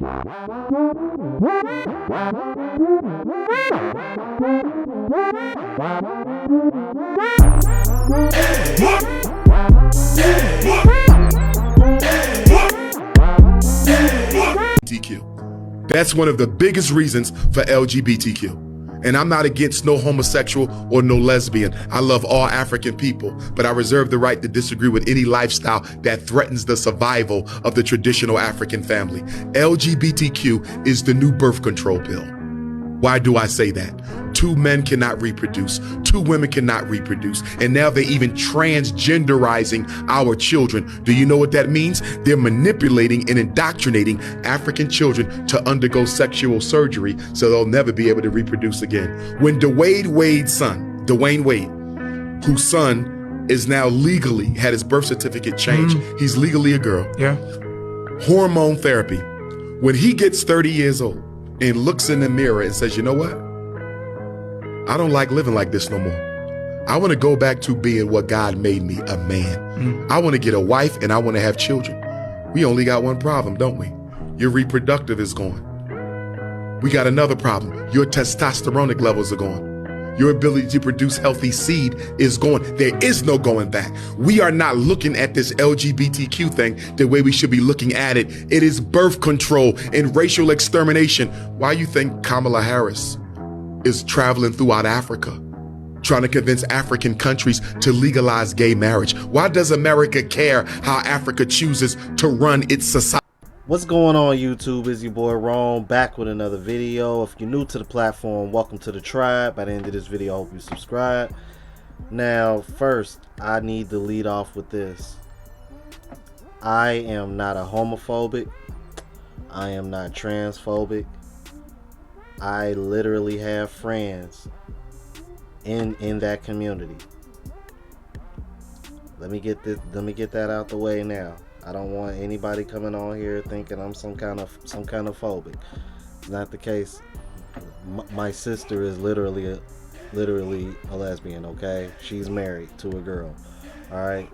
That's one of the biggest reasons for LGBTQ. And I'm not against no homosexual or no lesbian. I love all African people, but I reserve the right to disagree with any lifestyle that threatens the survival of the traditional African family. LGBTQ is the new birth control pill. Why do I say that? 2 men cannot reproduce, 2 women cannot reproduce, and now they're even transgenderizing our children. Do you know what that means? They're manipulating and indoctrinating African children to undergo sexual surgery so they'll never be able to reproduce again. When Dwayne Wade, whose son is now legally had his birth certificate changed, he's legally a girl. Yeah. Hormone therapy. When he gets 30 years old, and looks in the mirror and says, you know what? I don't like living like this no more. I want to go back to being what God made me, a man. I want to get a wife and I want to have children. We only got one problem, don't we? Your reproductive is gone. We got another problem. Your testosteronic levels are gone. Your ability to produce healthy seed is gone. There is no going back. We are not looking at this LGBTQ thing the way we should be looking at it. It is birth control and racial extermination. Why you think Kamala Harris is traveling throughout Africa, trying to convince African countries to legalize gay marriage? Why does America care how Africa chooses to run its society? What's going on, YouTube? It's your boy Ron, back with another video. If you're new to the platform, welcome to the tribe. By the end of this video, I hope you subscribe. Now, first, I need to lead off with this. I am not a homophobic. I am not transphobic. I literally have friends in that community. Let me get that out the way now. I don't want anybody coming on here thinking I'm some kind of phobic. It's not the case. My sister is literally a lesbian, okay? She's married to a girl. All right?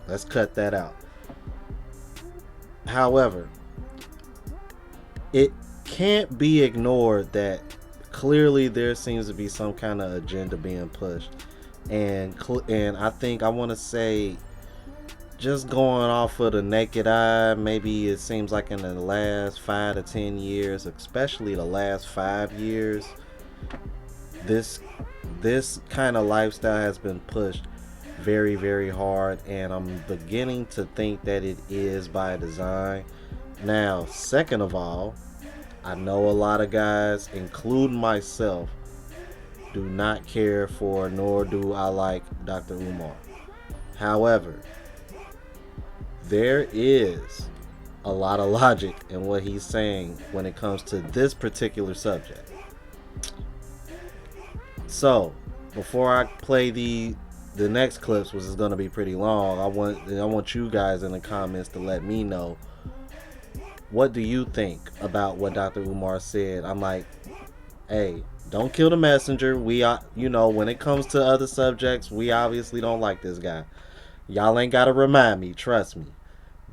Let's cut that out. However, it can't be ignored that clearly there seems to be some kind of agenda being pushed. And I think I want to say, just going off of the naked eye, maybe it seems like in the last 5 to 10 years, especially the last 5 years, this kind of lifestyle has been pushed very, very hard, and I'm beginning to think that it is by design. Now, second of all, I know a lot of guys, including myself, do not care for, nor do I like Dr. Umar. However, there is a lot of logic in what he's saying when it comes to this particular subject. So, before I play the next clips, which is going to be pretty long, I want you guys in the comments to let me know, what do you think about what Dr. Umar said? I'm like, hey, don't kill the messenger. We are, when it comes to other subjects, we obviously don't like this guy. Y'all ain't got to remind me. Trust me.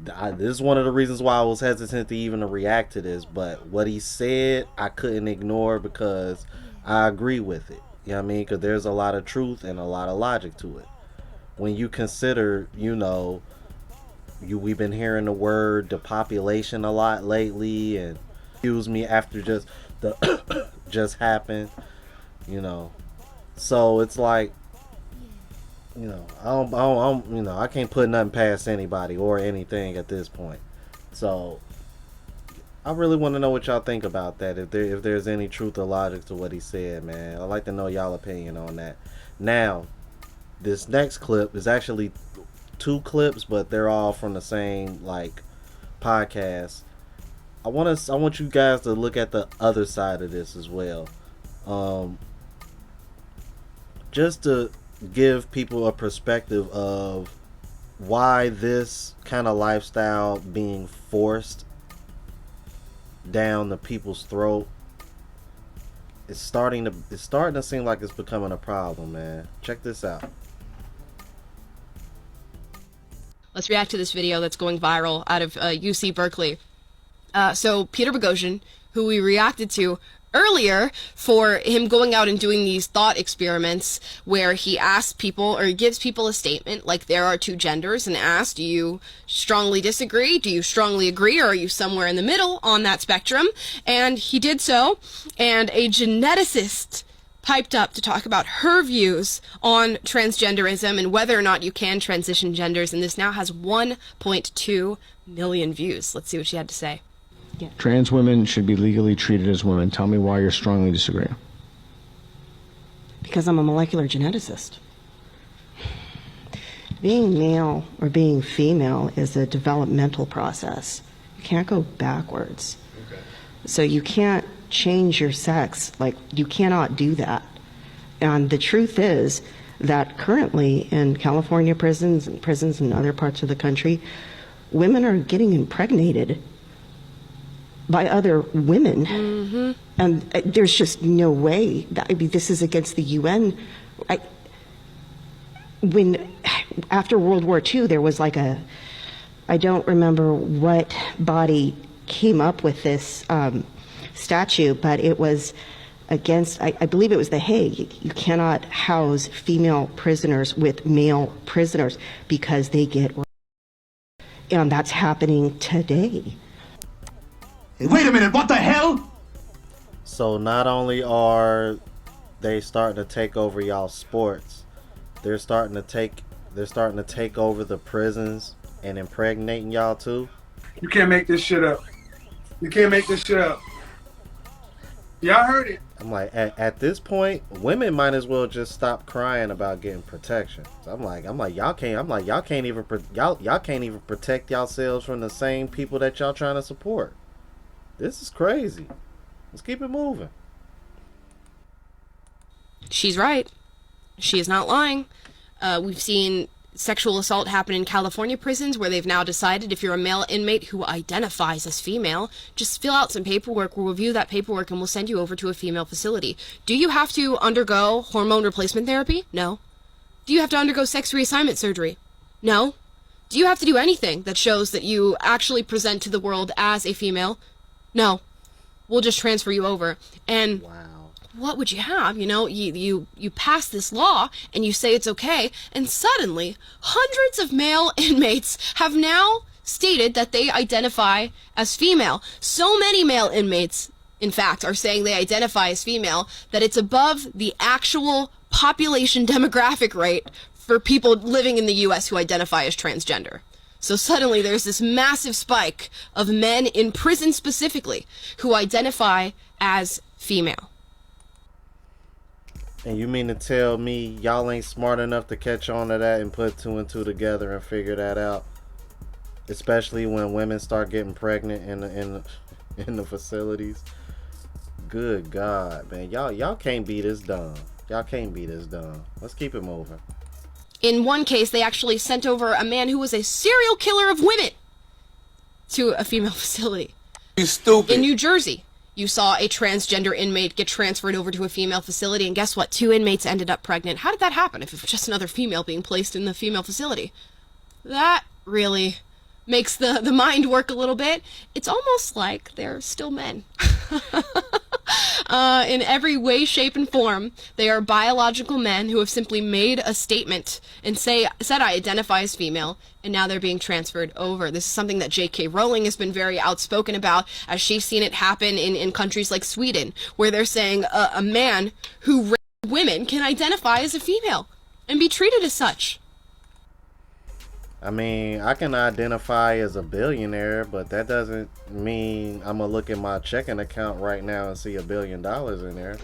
This is one of the reasons why I was hesitant to even react to this. But what he said, I couldn't ignore because I agree with it. You know what I mean? Because there's a lot of truth and a lot of logic to it. When you consider, we've been hearing the word depopulation a lot lately. And excuse me, after just the just happened. So it's like, I can't put nothing past anybody or anything at this point. So I really want to know what y'all think about that. If there's any truth or logic to what he said, man. I'd like to know y'all opinion on that. Now, this next clip is actually 2 clips, but they're all from the same podcast. I want you guys to look at the other side of this as well. Just to give people a perspective of why this kind of lifestyle being forced down the people's throat is starting to seem like it's becoming a problem, man. Check this out. Let's react to this video that's going viral out of UC Berkeley. So Peter Boghossian, who we reacted to earlier for him going out and doing these thought experiments where he asks people, or he gives people a statement like there are two genders, and asks, do you strongly disagree? Do you strongly agree? Or are you somewhere in the middle on that spectrum? And he did so, and a geneticist piped up to talk about her views on transgenderism and whether or not you can transition genders, and this now has 1.2 million views. Let's see what she had to say. Yeah. Trans women should be legally treated as women. Tell me why you're strongly disagreeing. Because I'm a molecular geneticist. Being male or being female is a developmental process. You can't go backwards. Okay. So you can't change your sex. Like, you cannot do that. And the truth is that currently in California prisons and prisons in other parts of the country, women are getting impregnated by other women. Mm-hmm. And there's just no way that, I mean, this is against the UN. When after World War II, there was like I don't remember what body came up with this statute, but it was against, I believe it was The Hague. You cannot house female prisoners with male prisoners because they get, and that's happening today. Wait a minute, what the hell? So not only are they starting to take over y'all's sports, they're starting to take over the prisons and impregnating y'all too. You can't make this shit up. You can't make this shit up. Y'all heard it. I'm like, at this point, women might as well just stop crying about getting protection. So I'm like, y'all can't even protect yourselves from the same people that y'all trying to support. This is crazy. Let's keep it moving. She's right. She is not lying. We've seen sexual assault happen in California prisons where they've now decided if you're a male inmate who identifies as female, just fill out some paperwork. We'll review that paperwork and we'll send you over to a female facility. Do you have to undergo hormone replacement therapy? No. Do you have to undergo sex reassignment surgery? No. Do you have to do anything that shows that you actually present to the world as a female? No. We'll just transfer you over. And wow. What would you have? You know, you pass this law and you say it's okay, and suddenly hundreds of male inmates have now stated that they identify as female. So many male inmates, in fact, are saying they identify as female that it's above the actual population demographic rate for people living in the U.S. who identify as transgender. So suddenly there's this massive spike of men in prison specifically who identify as female. And you mean to tell me y'all ain't smart enough to catch on to that and put two and two together and figure that out? Especially when women start getting pregnant in the facilities. Good God, man. Y'all can't be this dumb. Y'all can't be this dumb. Let's keep it moving. In one case, they actually sent over a man who was a serial killer of women to a female facility. You stupid. In New Jersey, you saw a transgender inmate get transferred over to a female facility, and guess what? 2 inmates ended up pregnant. How did that happen if it was just another female being placed in the female facility? That really makes the mind work a little bit. It's almost like they're still men. In every way, shape, and form, they are biological men who have simply made a statement and said, I identify as female, and now they're being transferred over. This is something that J.K. Rowling has been very outspoken about, as she's seen it happen in countries like Sweden, where they're saying a man who raped women can identify as a female and be treated as such. I mean, I can identify as a billionaire, but that doesn't mean I'm going to look at my checking account right now and see $1 billion in there.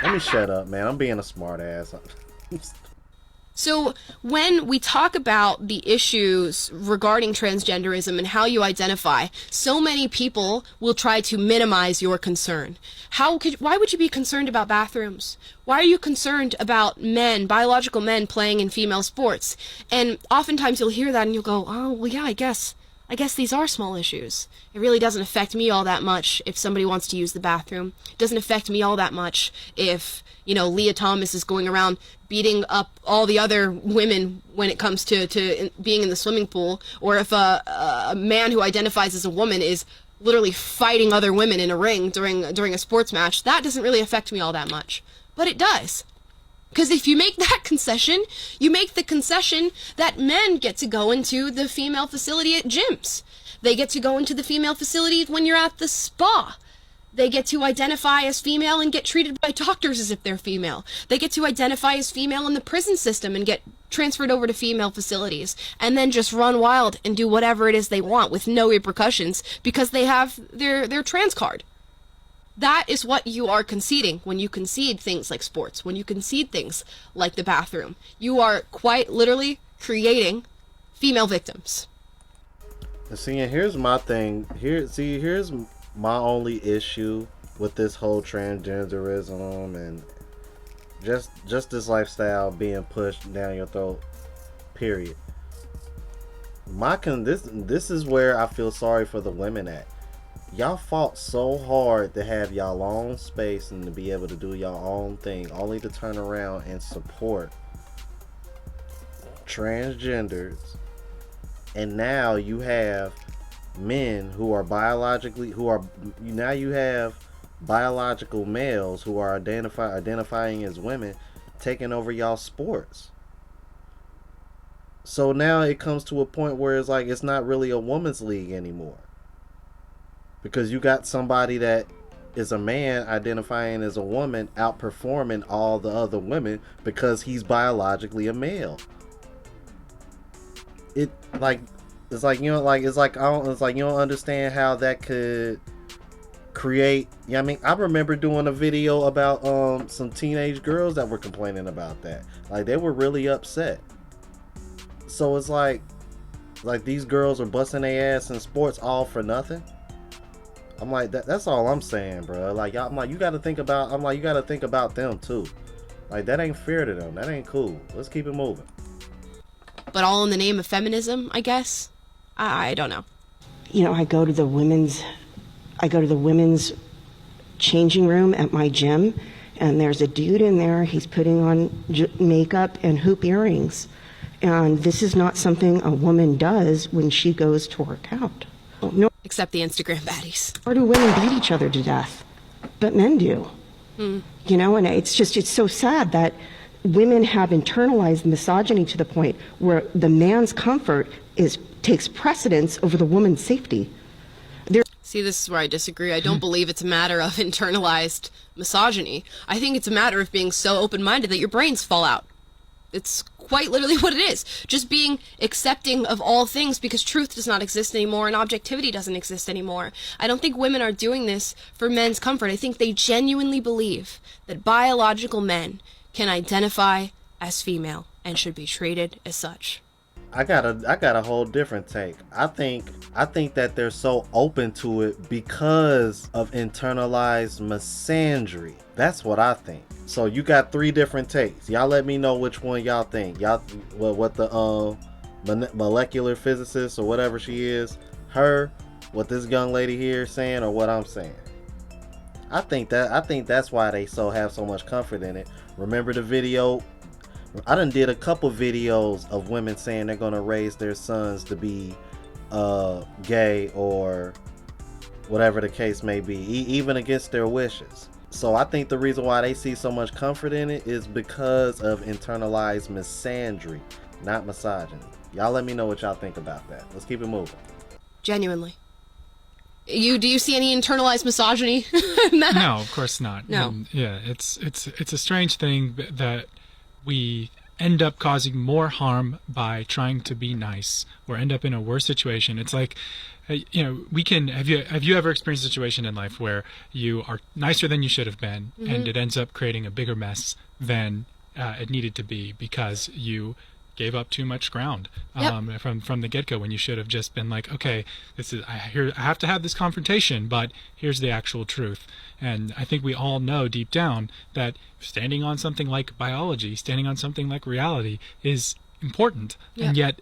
Let me shut up, man. I'm being a smart ass. So when we talk about the issues regarding transgenderism and how you identify, so many people will try to minimize your concern. Why would you be concerned about bathrooms? Why are you concerned about men, biological men playing in female sports? And oftentimes you'll hear that and you'll go, oh, well, yeah, I guess I guess these are small issues. It really doesn't affect me all that much if somebody wants to use the bathroom. It doesn't affect me all that much if, Leah Thomas is going around beating up all the other women when it comes to being in the swimming pool, or if a man who identifies as a woman is literally fighting other women in a ring during a sports match. That doesn't really affect me all that much. But it does. Because if you make that concession, you make the concession that men get to go into the female facility at gyms. They get to go into the female facility when you're at the spa. They get to identify as female and get treated by doctors as if they're female. They get to identify as female in the prison system and get transferred over to female facilities, and then just run wild and do whatever it is they want with no repercussions because they have their trans card. That is what you are conceding when you concede things like sports, when you concede things like the bathroom. You are quite literally creating female victims. See, and here's my thing. Here's my only issue with this whole transgenderism and just this lifestyle being pushed down your throat. Period. This is where I feel sorry for the women at. Y'all fought so hard to have y'all own space and to be able to do your own thing, only to turn around and support transgenders. And now you have men you have biological males who are identifying as women taking over y'all sports. So now it comes to a point where it's like it's not really a woman's league anymore. Because you got somebody that is a man identifying as a woman outperforming all the other women because he's biologically a male. You don't understand how that could create. I mean, I remember doing a video about some teenage girls that were complaining about that. Like, they were really upset. So it's like these girls are busting their ass in sports all for nothing. I'm like, that's all I'm saying, bro. You gotta think about them too. Like, that ain't fair to them. That ain't cool. Let's keep it moving. But all in the name of feminism, I guess. I don't know. I go to the women's changing room at my gym, and there's a dude in there. He's putting on makeup and hoop earrings. And this is not something a woman does when she goes to work out. No. Except the Instagram baddies. Or do women beat each other to death? But men do. And it's so sad that women have internalized misogyny to the point where the man's comfort takes precedence over the woman's safety. See, this is where I disagree. I don't believe it's a matter of internalized misogyny. I think it's a matter of being so open-minded that your brains fall out. It's quite literally what it is. Just being accepting of all things because truth does not exist anymore and objectivity doesn't exist anymore. I don't think women are doing this for men's comfort. I think they genuinely believe that biological men can identify as female and should be treated as such. I got a whole different take. I think that they're so open to it because of internalized misandry. That's what I think. So you got 3 different takes. Y'all let me know which one y'all think. What the molecular physicist or whatever she is, what this young lady here is saying, or what I'm saying. I think that's why they have so much comfort in it. Remember the video? I done did a couple videos of women saying they're gonna raise their sons to be gay or whatever the case may be, even against their wishes. So I think the reason why they see so much comfort in it is because of internalized misandry, not misogyny. Y'all let me know what y'all think about that. Let's keep it moving. Genuinely. Do you see any internalized misogyny? No, of course not. No. Yeah, it's a strange thing that we end up causing more harm by trying to be nice, or end up in a worse situation. It's like, we can have you ever experienced a situation in life where you are nicer than you should have been, and it ends up creating a bigger mess than it needed to be because you gave up too much ground from the get-go, when you should have just been like, okay, I have to have this confrontation, but here's the actual truth. And I think we all know deep down that standing on something like biology, standing on something like reality is important. And yet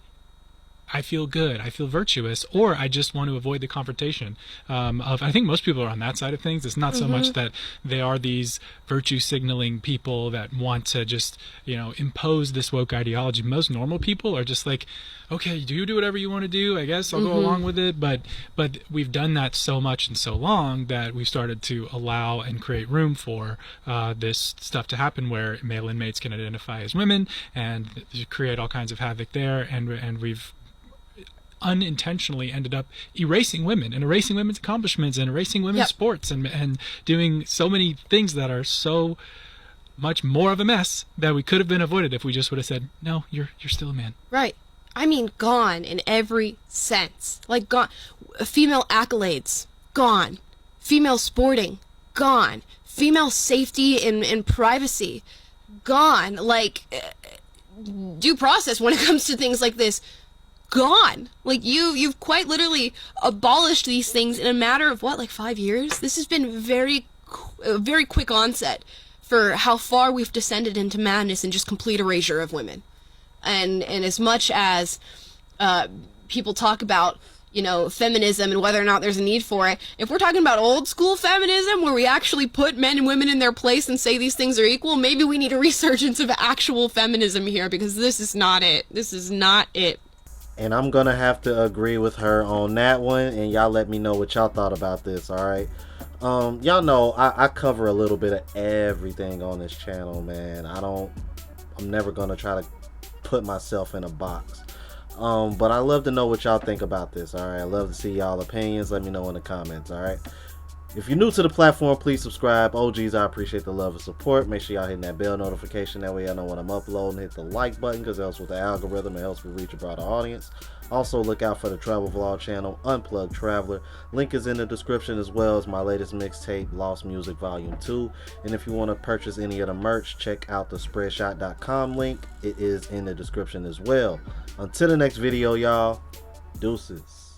I feel good, I feel virtuous, or I just want to avoid the confrontation. I think most people are on that side of things. It's not so much that they are these virtue signaling people that want to just, impose this woke ideology. Most normal people are just like, okay, do you do whatever you want to do? I guess I'll go along with it. But we've done that so much and so long that we've started to allow and create room for this stuff to happen, where male inmates can identify as women and create all kinds of havoc there. And we've unintentionally ended up erasing women and erasing women's accomplishments and erasing women's sports and doing so many things that are so much more of a mess that we could have been avoided if we just would have said, no, you're still a man. Right. I mean, gone in every sense. Like, gone. Female accolades, gone. Female sporting, gone. Female safety and privacy, gone. Like, due process when it comes to things like this, gone. Like, you've quite literally abolished these things in a matter of, what, like 5 years? This has been very quick onset for how far we've descended into madness and just complete erasure of women. And as much as people talk about, feminism and whether or not there's a need for it, if we're talking about old school feminism where we actually put men and women in their place and say these things are equal, maybe we need a resurgence of actual feminism here, because this is not it. This is not it. And I'm gonna have to agree with her on that one, and y'all let me know what y'all thought about this. All right, y'all know I cover a little bit of everything on this channel, man. I'm never gonna try to put myself in a box, but I love to know what y'all think about this. All right, I love to see y'all opinions. Let me know in the comments. All right, if you're new to the platform, please subscribe. OGs, I appreciate the love and support. Make sure y'all hitting that bell notification, that way I know when I'm uploading. Hit the like button, because it helps with the algorithm. It helps me reach a broader audience. Also, look out for the travel vlog channel, Unplugged Traveler. Link is in the description, as well as my latest mixtape, Lost Music Volume 2. And if you want to purchase any of the merch, check out the spreadshot.com link. It is in the description as well. Until the next video, y'all, deuces.